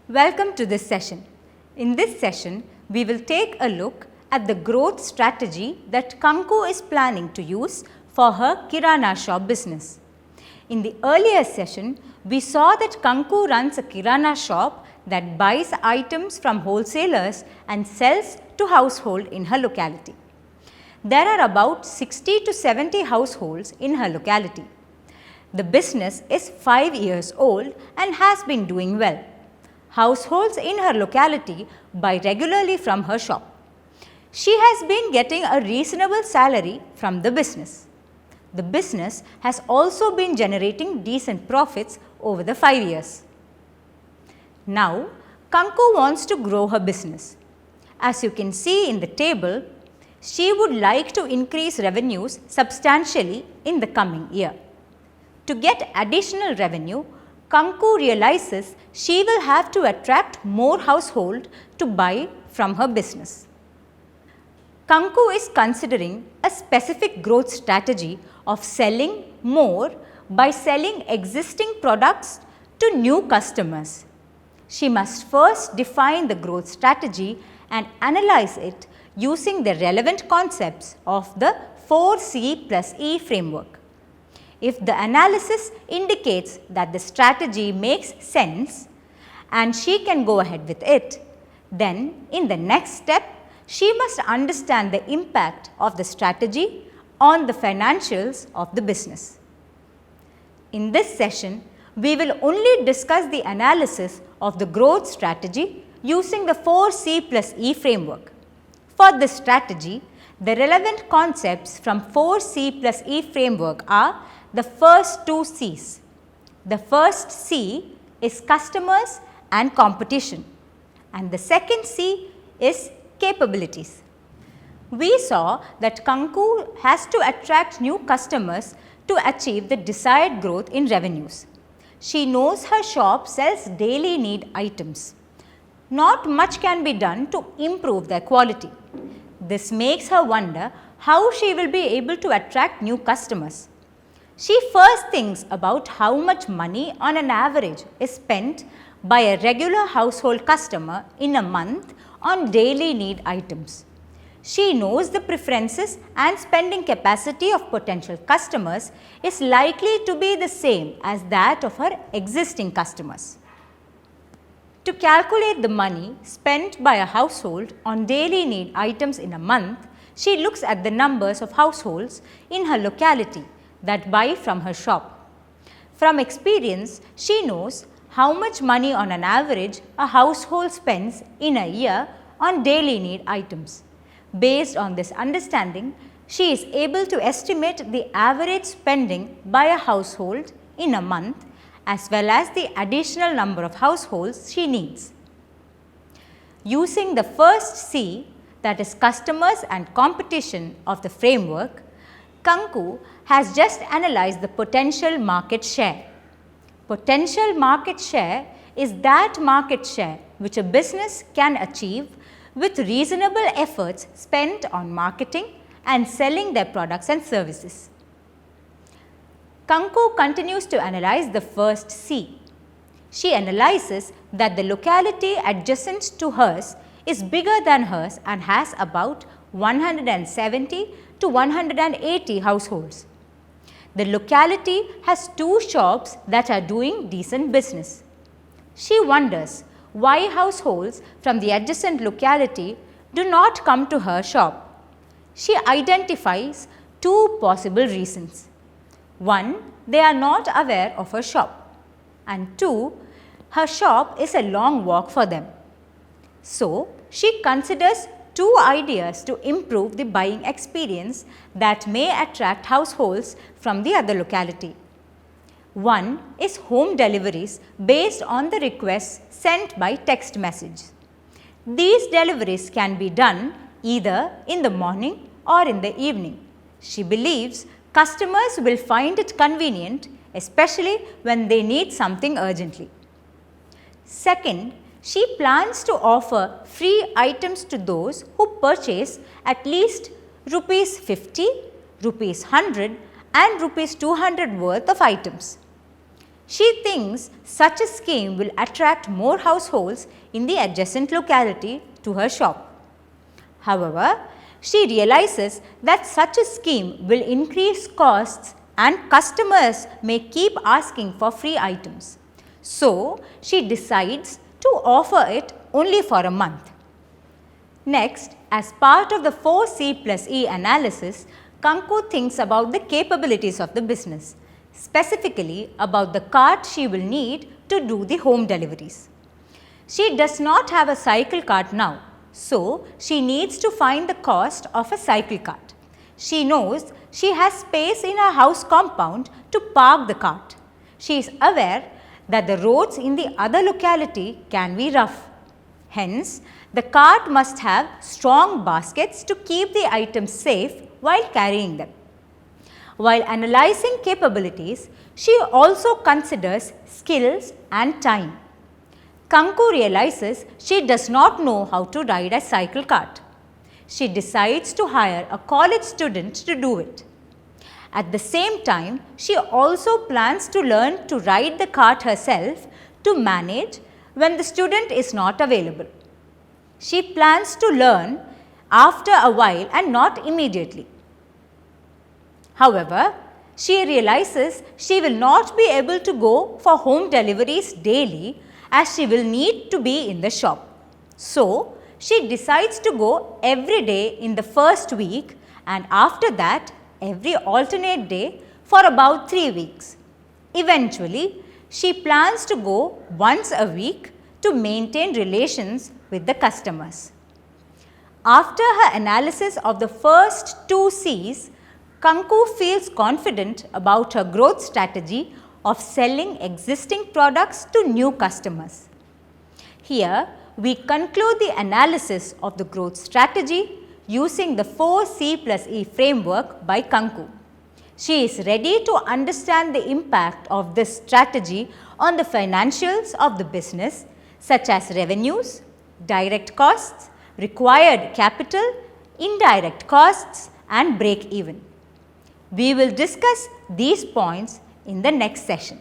Welcome to this session. In this session, we will take a look at the growth strategy that Kanku is planning to use for her Kirana shop business. In the earlier session, we saw that Kanku runs a Kirana shop that buys items from wholesalers and sells to households in her locality. There are about 60 to 70 households in her locality. The business is 5 years old and has been doing well. Households in her locality buy regularly from her shop. She has been getting a reasonable salary from the business. The business has also been generating decent profits over the 5 years. Now, Kanku wants to grow her business. As you can see in the table, she would like to increase revenues substantially in the coming year. To get additional revenue, Kanku realizes she will have to attract more households to buy from her business. Kanku is considering a specific growth strategy of selling more by selling existing products to new customers. She must first define the growth strategy and analyze it using the relevant concepts of the 4C+E framework. If the analysis indicates that the strategy makes sense and she can go ahead with it, then in the next step, she must understand the impact of the strategy on the financials of the business. In this session, we will only discuss the analysis of the growth strategy using the 4C+E framework. For this strategy, the relevant concepts from 4C+E framework are the first two C's. The first C is customers and competition, and the second C is capabilities. We saw that Kanku has to attract new customers to achieve the desired growth in revenues. She knows her shop sells daily need items. Not much can be done to improve their quality. This makes her wonder how she will be able to attract new customers. She first thinks about how much money on an average is spent by a regular household customer in a month on daily need items. She knows the preferences and spending capacity of potential customers is likely to be the same as that of her existing customers. To calculate the money spent by a household on daily need items in a month, she looks at the numbers of households in her locality that buy from her shop. From experience, she knows how much money on an average a household spends in a year on daily need items. Based on this understanding, she is able to estimate the average spending by a household in a month as well as the additional number of households she needs. Using the first C, that is customers and competition of the framework, Kanku has just analyzed the potential market share. Potential market share is that market share which a business can achieve with reasonable efforts spent on marketing and selling their products and services. Kanku continues to analyze the first C. She analyzes that the locality adjacent to hers is bigger than hers and has about 170 to 180 households. The locality has two shops that are doing decent business. She wonders why households from the adjacent locality do not come to her shop. She identifies two possible reasons. One, they are not aware of her shop, and two, her shop is a long walk for them. So, she considers two ideas to improve the buying experience that may attract households from the other locality. One is home deliveries based on the requests sent by text message. These deliveries can be done either in the morning or in the evening. She believes customers will find it convenient, especially when they need something urgently. Second, she plans to offer free items to those who purchase at least rupees 50, rupees 100 and rupees 200 worth of items. She thinks such a scheme will attract more households in the adjacent locality to her shop. However, she realizes that such a scheme will increase costs and customers may keep asking for free items. So, she decides to offer it only for a month. Next, as part of the 4C+E analysis, Kanku thinks about the capabilities of the business, specifically about the cart she will need to do the home deliveries. She does not have a cycle cart now, so she needs to find the cost of a cycle cart. She knows she has space in her house compound to park the cart. She is aware that the roads in the other locality can be rough. Hence, the cart must have strong baskets to keep the items safe while carrying them. While analyzing capabilities, she also considers skills and time. Kanku realizes she does not know how to ride a cycle cart. She decides to hire a college student to do it. At the same time, she also plans to learn to ride the cart herself to manage when the student is not available. She plans to learn after a while and not immediately. However, she realizes she will not be able to go for home deliveries daily as she will need to be in the shop. So, she decides to go every day in the first week and after that every alternate day for about 3 weeks. Eventually, she plans to go once a week to maintain relations with the customers. After her analysis of the first 2 C's, Kanku feels confident about her growth strategy of selling existing products to new customers. Here, we conclude the analysis of the growth strategy using the 4C+E framework by Kanku. She is ready to understand the impact of this strategy on the financials of the business, such as revenues, direct costs, required capital, indirect costs and break even. We will discuss these points in the next session.